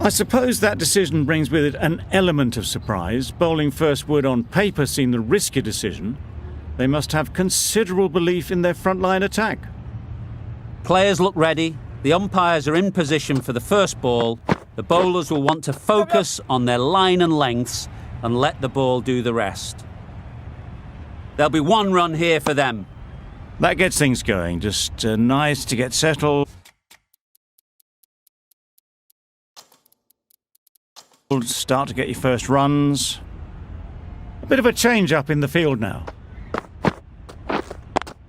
I suppose that decision brings with it an element of surprise. Bowling first would on paper seem the risky decision. They must have considerable belief in their frontline attack. Players look ready. The umpires are in position for the first ball. The bowlers will want to focus on their line and lengths and let the ball do the rest. There'll be one run here for them. That gets things going. Just nice to get settled. Start to get your first runs. A bit of a change up in the field now.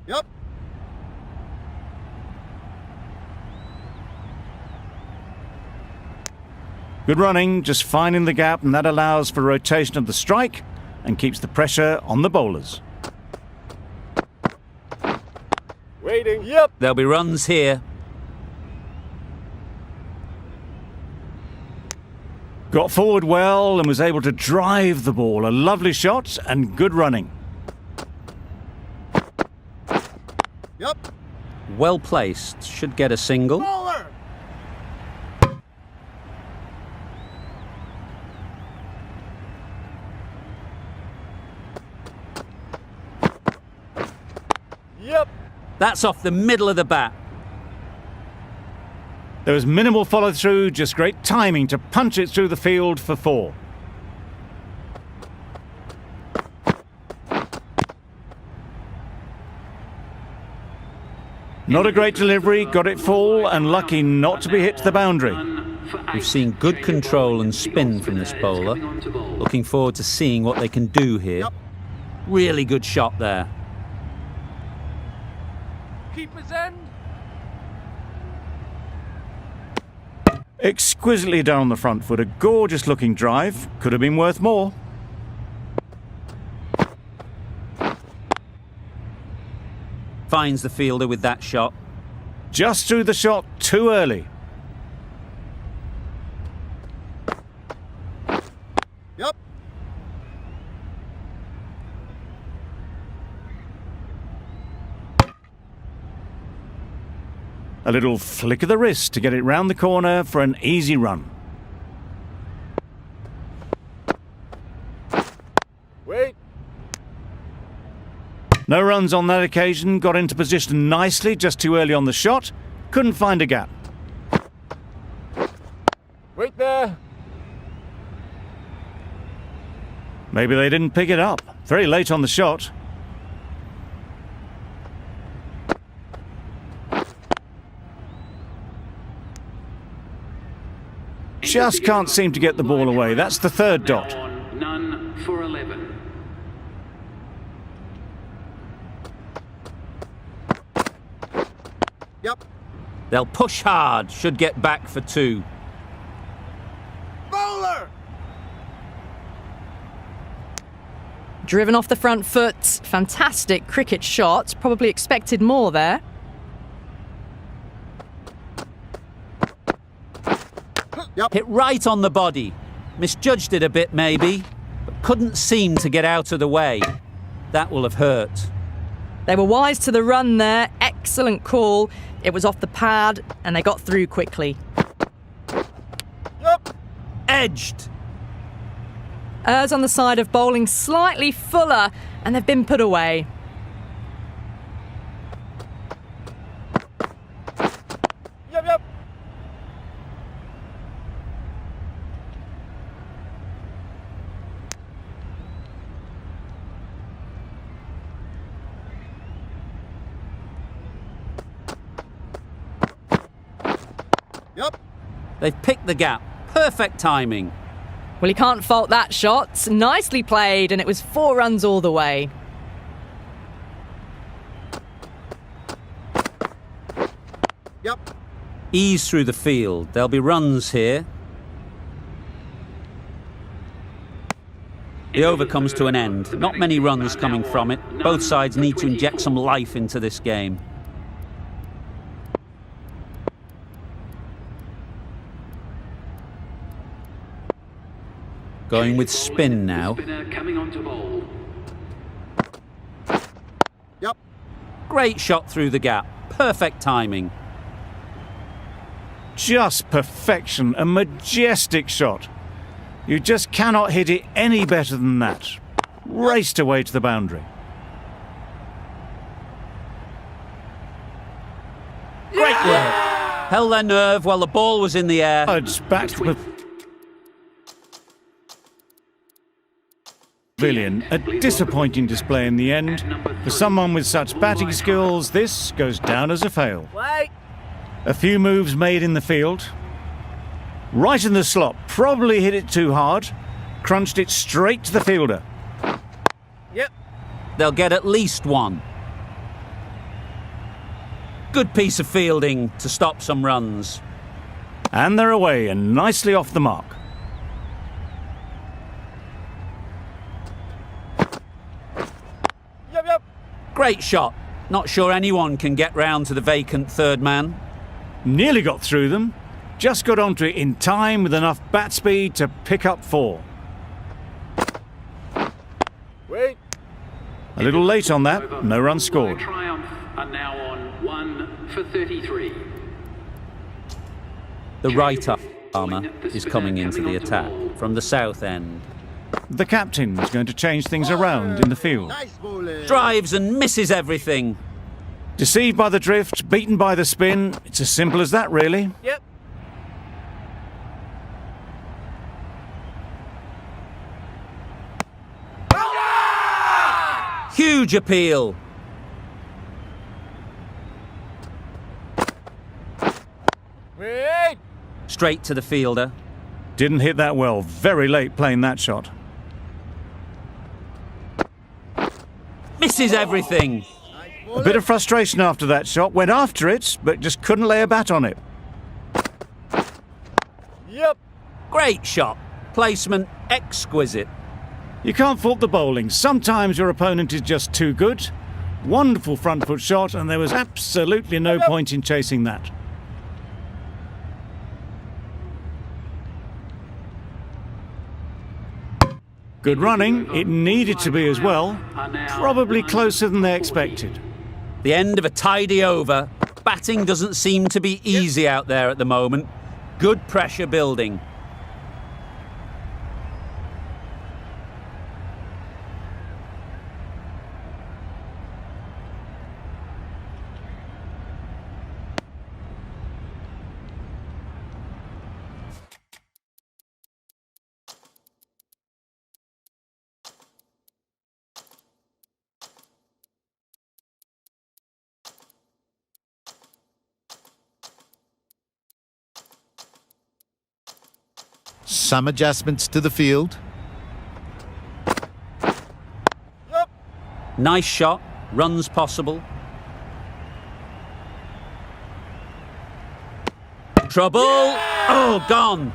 Yep. Good running, just finding the gap, and that allows for rotation of the strike and keeps the pressure on the bowlers. Waiting. Yep. There'll be runs here. Got forward well and was able to drive the ball. A lovely shot and good running. Yep. Well placed. Should get a single. Bowler. Yep. That's off the middle of the bat. There was minimal follow-through, just great timing to punch it through the field for 4. Not a great delivery, got it full and lucky not to be hit to the boundary. We've seen good control and spin from this bowler. Looking forward to seeing what they can do here. Really good shot there. Keeper's end. Exquisitely done on the front foot, a gorgeous looking drive, could have been worth more. Finds the fielder with that shot. Just threw the shot too early. Yep. A little flick of the wrist to get it round the corner for an easy run. Wait. No runs on that occasion, got into position nicely, just too early on the shot. Couldn't find a gap. Wait there. Maybe they didn't pick it up. Very late on the shot. Just can't seem to get the ball away. That's the third dot. None for 11. Yep. They'll push hard. Should get back for 2. Bowler. Driven off the front foot. Fantastic cricket shot. Probably expected more there. Yep. Hit right on the body. Misjudged it a bit maybe, but couldn't seem to get out of the way. That will have hurt. They were wise to the run there. Excellent call. It was off the pad and they got through quickly. Yep. Edged. Errs on the side of bowling slightly fuller and they've been put away. Yep. Yep. Yep. They've picked the gap. Perfect timing. Well, you can't fault that shot. Nicely played, and it was 4 runs all the way. Yep. Ease through the field. There'll be runs here. The over comes to an end. Not many runs coming from it. Both sides need to inject some life into this game. Going with spin now. Coming on to bowl. Yep. Great shot through the gap. Perfect timing. Just perfection, a majestic shot. You just cannot hit it any better than that. Raced away to the boundary. Great work. Held their nerve while the ball was in the air. It's back to the pavilion. A disappointing display in the end. For someone with such batting skills, this goes down as a fail. Wait. A few moves made in the field. Right in the slot, probably hit it too hard. Crunched it straight to the fielder. Yep. They'll get at least one. Good piece of fielding to stop some runs. And they're away and nicely off the mark. Yep, yep. Great shot. Not sure anyone can get round to the vacant third man. Nearly got through them. Just got onto it in time with enough bat speed to pick up 4. Wait. A little late on that, no run scored. Triumph are now on 1 for 33. The right armour is coming into the attack from the south end. The captain's going to change things around in the field. Nice bowling. Drives and misses everything. Deceived by the drift, beaten by the spin. It's as simple as that, really. Yep. Huge appeal. Wait. Straight to the fielder. Didn't hit that well. Very late playing that shot. Misses everything. A bit of frustration after that shot. Went after it, but just couldn't lay a bat on it. Yep. Great shot. Placement exquisite. You can't fault the bowling. Sometimes your opponent is just too good. Wonderful front foot shot, and there was absolutely no point in chasing that. Good running. It needed to be as well. Probably closer than they expected. The end of a tidy over. Batting doesn't seem to be easy out there at the moment. Good pressure building. Some adjustments to the field. Yep. Nice shot. Runs possible. Trouble. Oh, gone.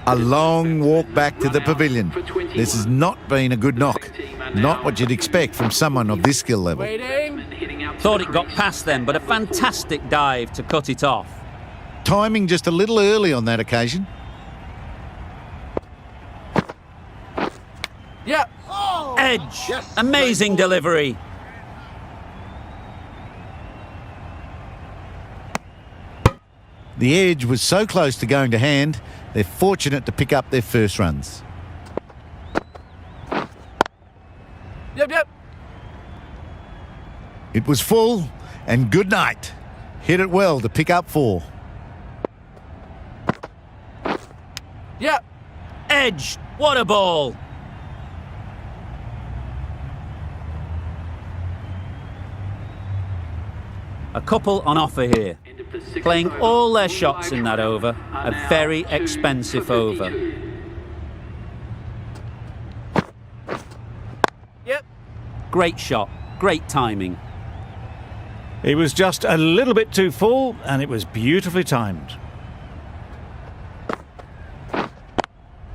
A long walk back to the pavilion. This has not been a good knock. Not what you'd expect from someone of this skill level. Waiting. Thought it got past them, but a fantastic dive to cut it off. Timing just a little early on that occasion. Yep. Edge. Yes. Amazing delivery. The edge was so close to going to hand, they're fortunate to pick up their first runs. Yep, yep. It was full, and good night. Hit it well to pick up 4. Yep. Edge. What a ball. A couple on offer here. Playing all their shots in that over. A very expensive over. Yep. Great shot. Great timing. It was just a little bit too full, and it was beautifully timed.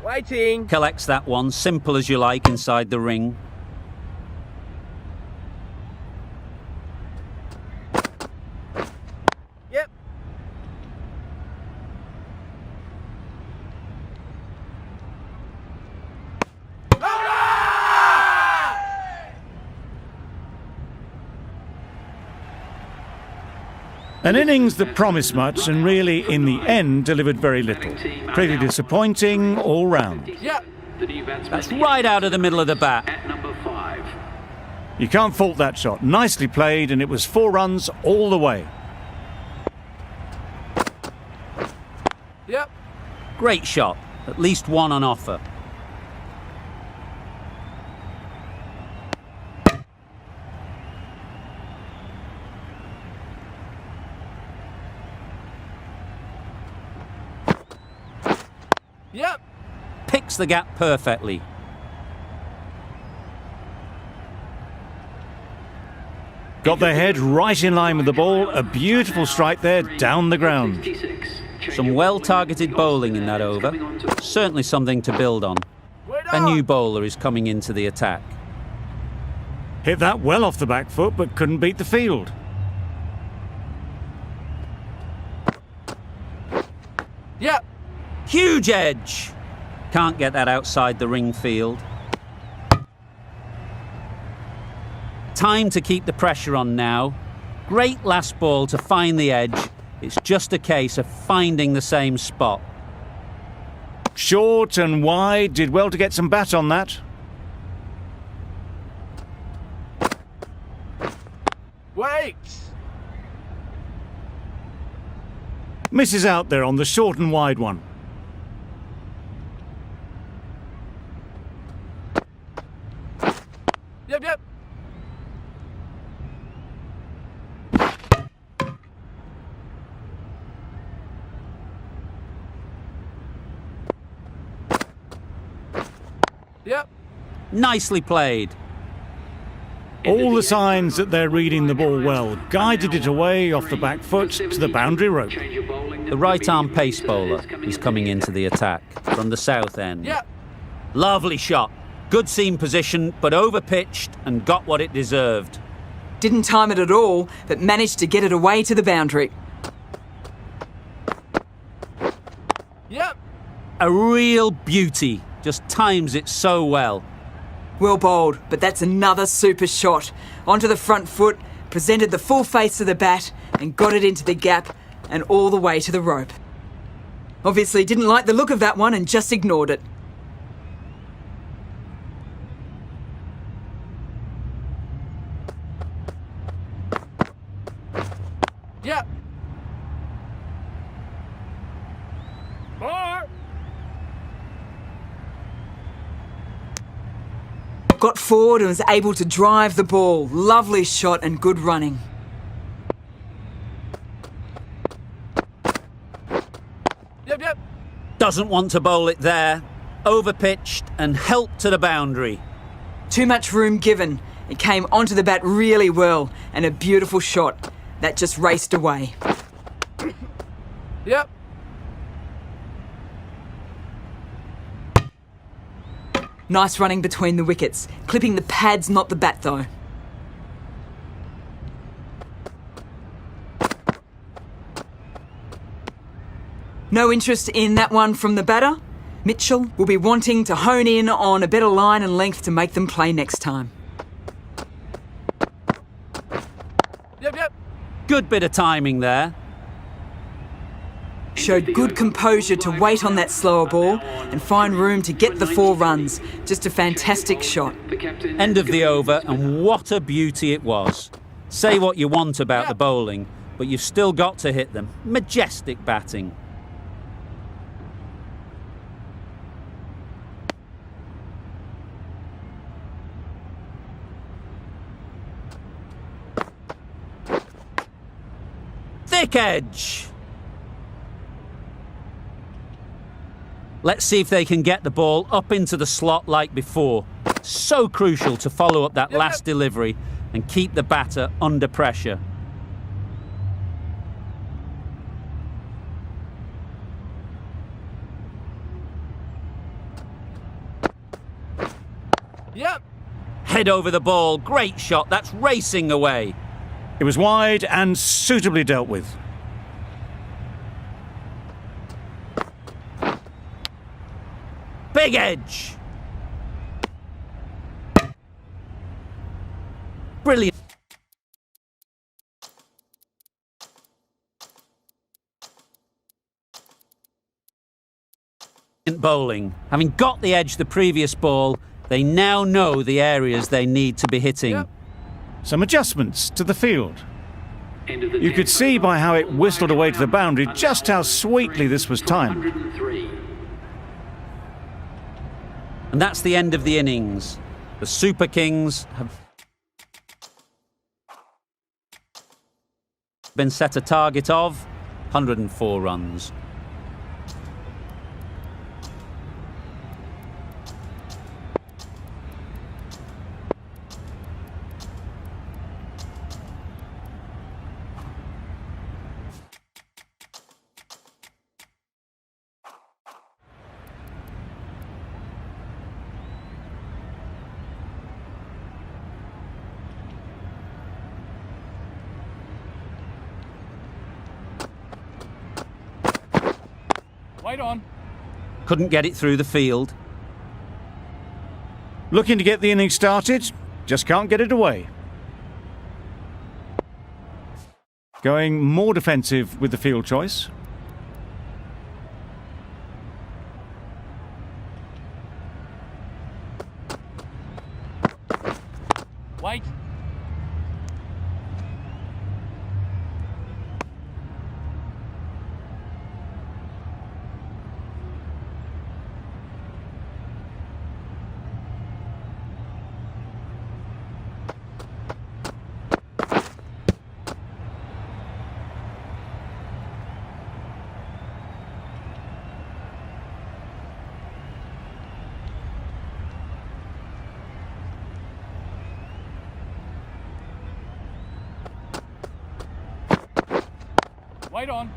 Waiting. Collects that one, simple as you like, inside the ring. Yep. An innings that promised much and really, in the end, delivered very little. Pretty disappointing all round. Yeah. That's right out of the middle of the bat. At number 5. You can't fault that shot. Nicely played, and it was 4 runs all the way. Yep. Great shot. At least one on offer. Yep. Picks the gap perfectly. Got their head right in line with the ball. A beautiful strike there down the ground. 56. Some well-targeted bowling in that over. Certainly something to build on. Wait A on. new bowler is coming into the attack. Hit that well off the back foot, but couldn't beat the field. Yep. Huge edge! Can't get that outside the ring field. Time to keep the pressure on now. Great last ball to find the edge. It's just a case of finding the same spot. Short and wide, did well to get some bat on that. Wait. Misses out there on the short and wide one. Yep, yep. Yep. Nicely played. All the signs that they're reading the ball well. Guided it away off the back foot to the boundary rope. The right-arm pace bowler is coming into the attack from the south end. Yep. Lovely shot. Good seam position, but over-pitched and got what it deserved. Didn't time it at all, but managed to get it away to the boundary. Yep. A real beauty. Just times it so well. Well bowled, but that's another super shot. Onto the front foot, presented the full face of the bat and got it into the gap and all the way to the rope. Obviously didn't like the look of that one and just ignored it. Yep. More. Got forward and was able to drive the ball. Lovely shot and good running. Yep, yep. Doesn't want to bowl it there. Over-pitched and helped to the boundary. Too much room given. It came onto the bat really well and a beautiful shot. That just raced away. Yep. Nice running between the wickets. Clipping the pads, not the bat though. No interest in that one from the batter. Mitchell will be wanting to hone in on a better line and length to make them play next time. Yep, yep. Good bit of timing there. Showed good composure to wait on that slower ball and find room to get the 4 runs. Just a fantastic shot. End of the over, and what a beauty it was. Say what you want about the bowling, but you've still got to hit them. Majestic batting. Thick edge. Let's see if they can get the ball up into the slot like before. So crucial to follow up that last delivery and keep the batter under pressure. Yep. Head over the ball. Great shot. That's racing away. It was wide and suitably dealt with. Big edge. Brilliant. bowling. Having got the edge the previous ball, they now know the areas they need to be hitting. Yep. Some adjustments to the field. End of the You could 10th see by how it over. whistled away to the boundary just how sweetly this was timed. 103. And that's the end of the innings. The Super Kings have been set a target of 104 runs. Wait on. Couldn't get it through the field. Looking to get the innings started, just can't get it away. Going more defensive with the field choice. Wait. Wait on.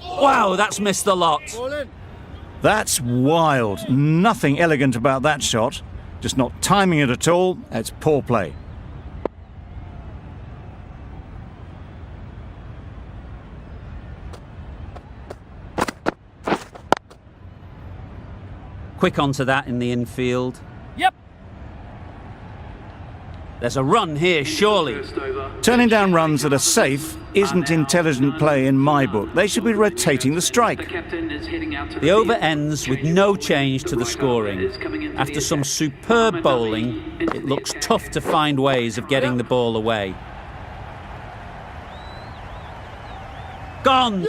Wow, that's missed the lot. That's wild. Nothing elegant about that shot. Just not timing it at all. It's poor play. Quick onto that in the infield. Yep. There's a run here, surely. First over. Turning down runs that are safe isn't intelligent play in my book. They should be rotating the The strike. captain is heading out to The over ends with no change to the scoring. After some superb bowling, it looks tough to find ways of getting the ball away. Gone!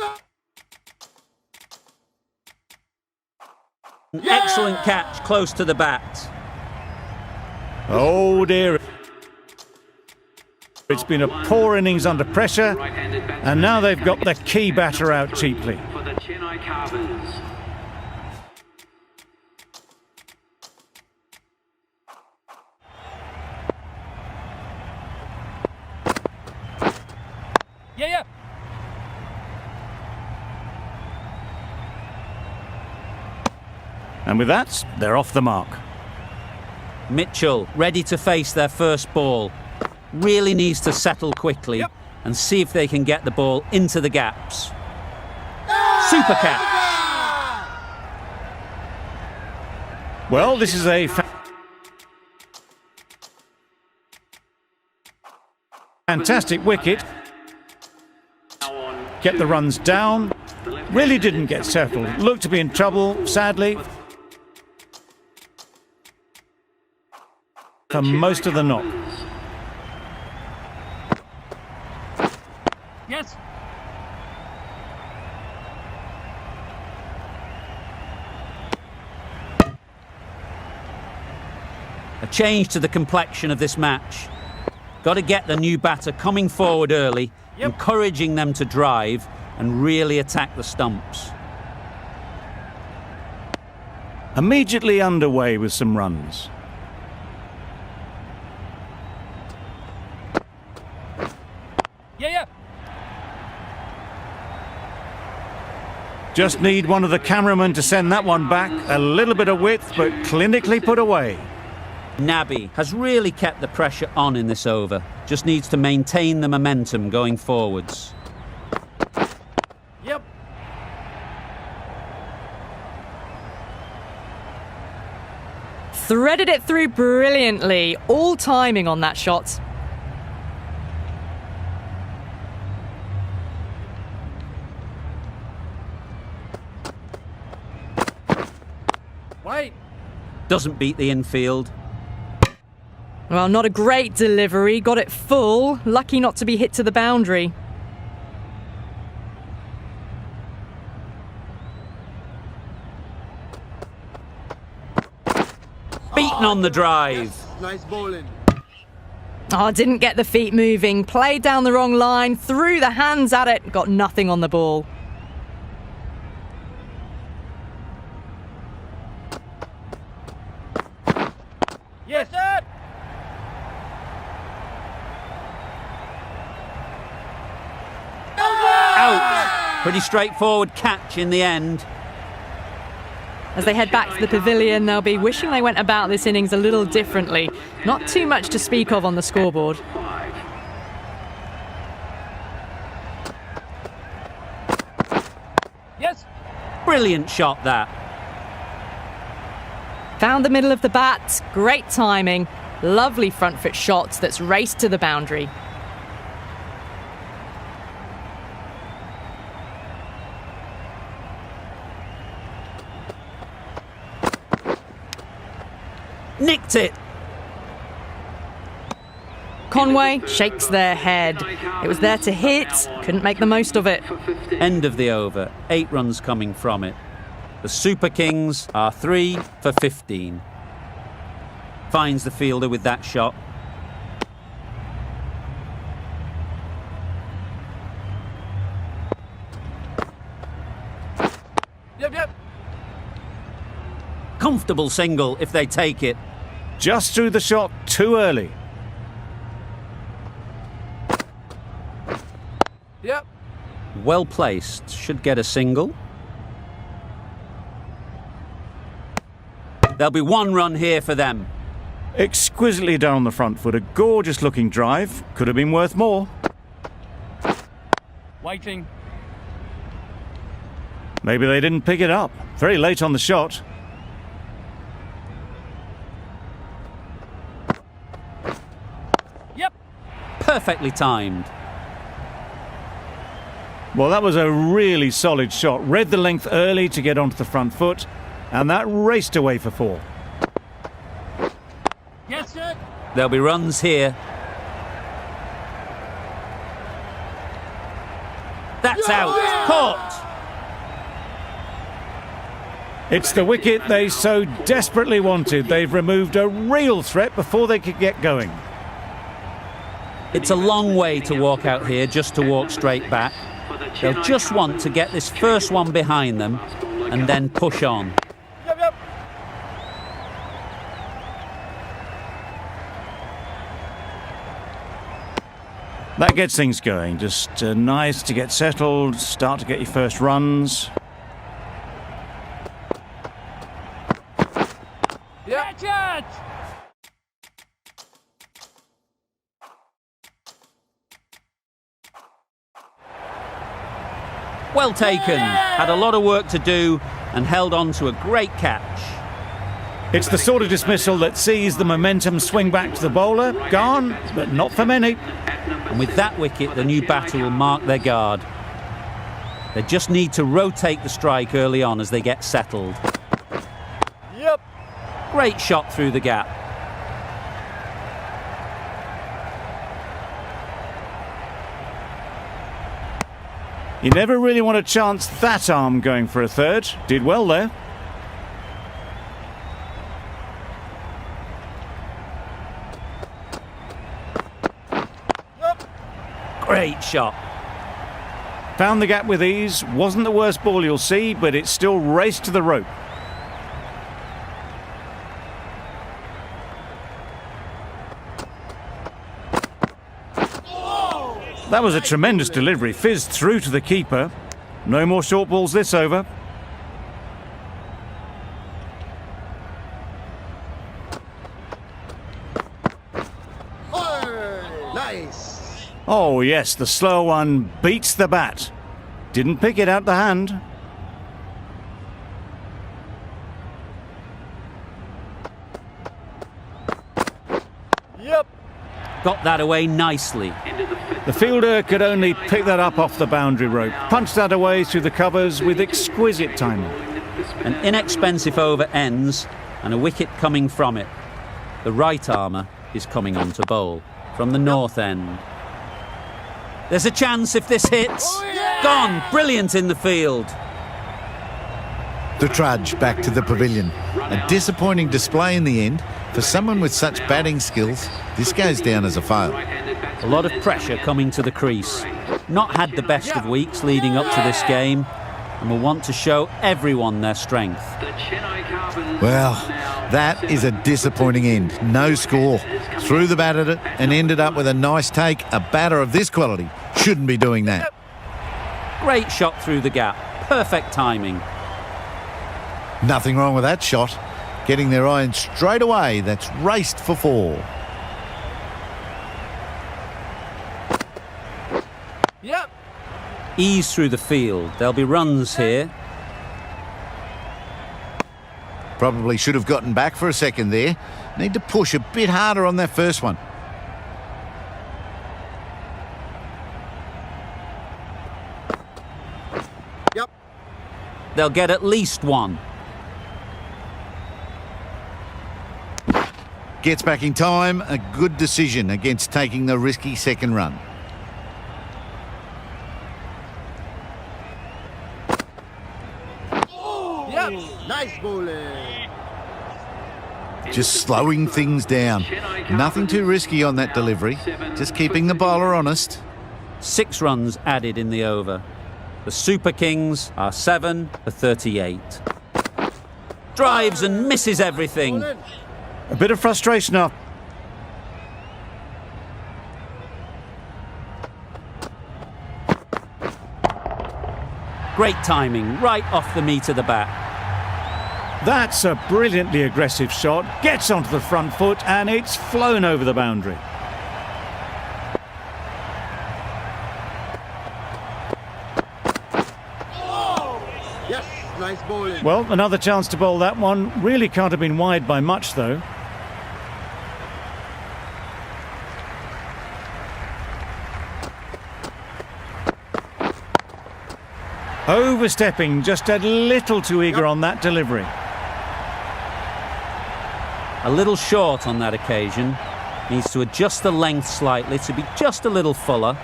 An excellent catch close to the bat. Oh dear. It's been a poor innings under pressure, Right-handed batsman and now they've got the key batter out cheaply. for the Chennai Carvers. Yeah. And with that, they're off the mark. Mitchell ready to face their first ball. Really needs to settle quickly Yep. and see if they can get the ball into the gaps. Super catch. Well, this is a fantastic wicket. Now on Kept the runs down. Really didn't get settled. Looked to be in trouble, sadly, for most of the knock. Yes. A change to the complexion of this match. Got to get the new batter coming forward early, Yep. encouraging them to drive and really attack the stumps. Immediately underway with some runs. Yeah. Just need one of the cameramen to send that one back. A little bit of width, but clinically put away. Nabby has really kept the pressure on in this over. Just needs to maintain the momentum going forwards. Yep. Threaded it through brilliantly. All timing on that shot. Wait. Doesn't beat the infield. Well, not a great delivery. Got it full. Lucky not to be hit to the boundary. Beaten on the drive. Nice bowling. Oh, didn't get the feet moving. Played down the wrong line. Threw the hands at it. Got nothing on the ball. Yes, sir. Out. Pretty straightforward catch in the end. As they head back to the pavilion, they'll be wishing they went about this innings a little differently. Not too much to speak of on the scoreboard. 5. Yes. Brilliant shot that. Found the middle of the bat. Great timing. Lovely front foot shot that's raced to the boundary. Nicked it. Conway shakes their head. It was there to hit. Couldn't make the most of it. End of the over. 8 runs coming from it. The Super Kings are 3 for 15. Finds the fielder with that shot. Yep. Comfortable single if they take it. Just threw the shot too early. Yep. Well placed. Should get a single. There'll be 1 run here for them. Exquisitely down the front foot. A gorgeous looking drive. Could have been worth more. Waiting. Maybe they didn't pick it up. Very late on the shot. Yep. Perfectly timed. Well, that was a really solid shot. Read the length early to get onto the front foot, and that raced away for 4. Yes, sir. There'll be runs here. That's out. Caught. It's the wicket they so desperately wanted. They've removed a real threat before they could get going. It's a long way to walk out here just to walk straight back. They'll just want to get this first one behind them and then push on. Yep. That gets things going. Just nice to get settled, start to get your first runs. Yep. Catch it. Well taken. Had a lot of work to do and held on to a great catch. It's the sort of dismissal that sees the momentum swing back to the bowler. Gone, but not for many. And with that wicket, the new batter will mark their guard. They just need to rotate the strike early on as they get settled. Yep. Great shot through the gap. You never really want to chance that arm going for a third. Did well there. Great shot. Found the gap with ease. Wasn't the worst ball you'll see, but it still raced to the rope. That was a tremendous delivery. Fizzed through to the keeper. No more short balls this over. Nice. Oh yes, the slower one beats the bat. Didn't pick it out the hand. Yep. Got that away nicely. The fielder could only pick that up off the boundary rope. Punched that away through the covers with exquisite timing. An inexpensive over ends and a wicket coming from it. The right armour is coming on to bowl from the north end. There's a chance if this hits. Gone. Brilliant in the field. The trudge back to the pavilion. A disappointing display in the end. For someone with such batting skills, this goes down as a fail. A lot of pressure coming to the crease. Not had the best of weeks leading up to this game and will want to show everyone their strength. Well, that is a disappointing end. No score. Threw the bat at it and ended up with a nice take. A batter of this quality shouldn't be doing that. Great shot through the gap. Perfect timing. Nothing wrong with that shot. Getting their iron straight away. That's raced for 4. Yep. Ease through the field. There'll be runs here. Probably should have gotten back for a second there. Need to push a bit harder on that first one. Yep. They'll get at least one. Gets back in time. A good decision against taking the risky second run. Yep. Nice bowling. Just slowing things down. Nothing too risky on that delivery. Just keeping the bowler honest. 6 runs added in the over. The Super Kings are 7 for 38. Drives and misses everything. A bit of frustration up. Great timing, right off the meat of the bat. That's a brilliantly aggressive shot. Gets onto the front foot and it's flown over the boundary. Yes. Nice bowling. Well, another chance to bowl that one. Really can't have been wide by much though. Overstepping, just a little too eager on that delivery. A little short on that occasion. Needs to adjust the length slightly to be just a little fuller.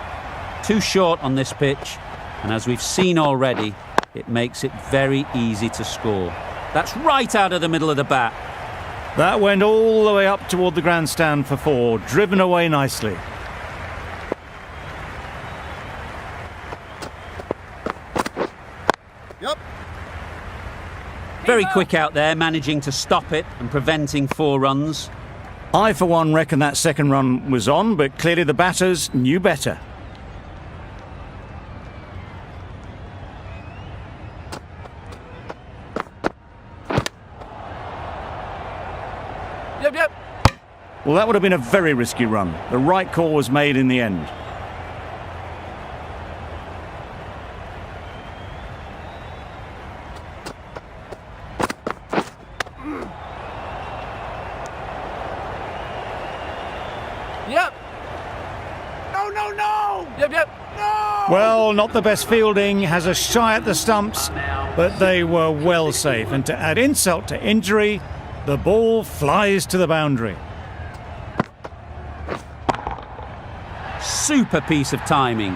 Too short on this pitch, and as we've seen already, it makes it very easy to score. That's right out of the middle of the bat. That went all the way up toward the grandstand for 4, driven away nicely. Yep. Very quick out there, managing to stop it and preventing 4 runs. I, for one, reckon that second run was on, but clearly the batters knew better. Yep. Yep. Well, that would have been a very risky run. The right call was made in the end. Yep. No, no, no. Yep, yep. No. Well, not the best fielding, has a shy at the stumps, but they were well safe. And to add insult to injury, the ball flies to the boundary. Super piece of timing.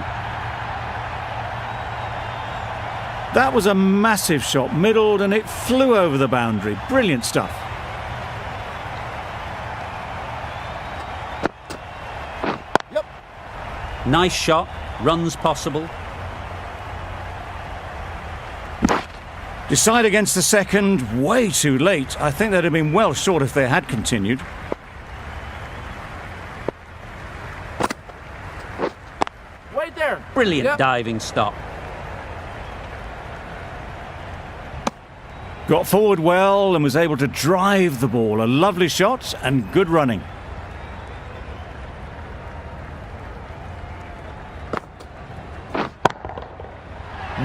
That was a massive shot, middled, and it flew over the boundary. Brilliant stuff. Yep. Nice shot, runs possible. Decide against the second, way too late. I think they'd have been well short if they had continued. Wait there. Brilliant Yep. diving stop. Got forward well and was able to drive the ball. A lovely shot and good running.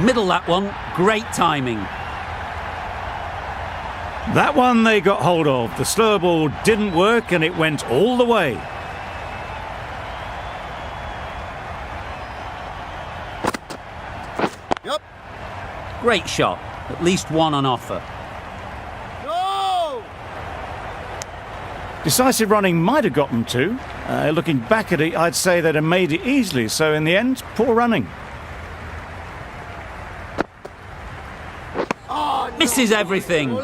Middle that one, great timing. That one they got hold of. The slower ball didn't work and it went all the way. Yep. Great shot, at least one on offer. No! Decisive running might have got them two. Looking back at it, I'd say they'd have made it easily. So in the end, poor running. Misses everything.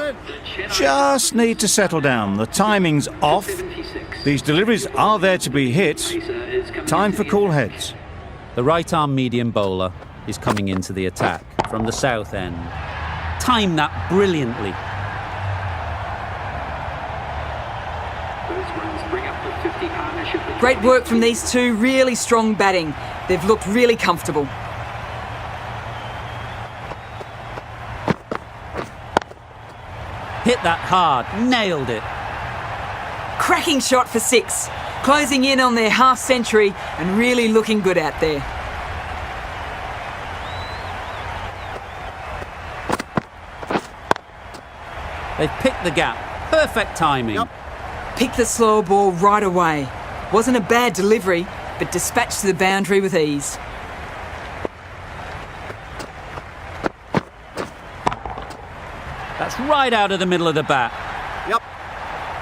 Just need to settle down. The timing's off. These deliveries are there to be hit. Time for cool heads. The right-arm medium bowler is coming into the attack from the south end. Timed that brilliantly. Great work from these two, really strong batting. They've looked really comfortable. Hit that hard, nailed it. Cracking shot for 6. Closing in on their half century and really looking good out there. They've picked the gap. Perfect timing. Yep. Picked the slower ball right away. Wasn't a bad delivery, but dispatched to the boundary with ease. That's right out of the middle of the bat. Yep.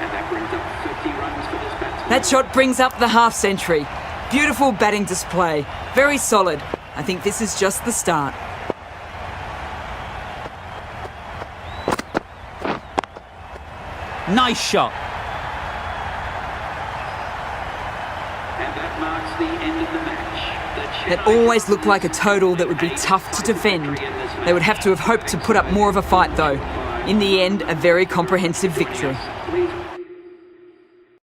And that brings up 50 runs for this batsman. That shot brings up the half century. Beautiful batting display. Very solid. I think this is just the start. Nice shot. And that marks the end of the match. It always looked like a total that would be tough to defend. They would have to have hoped to put up more of a fight though. In the end, a very comprehensive victory. Please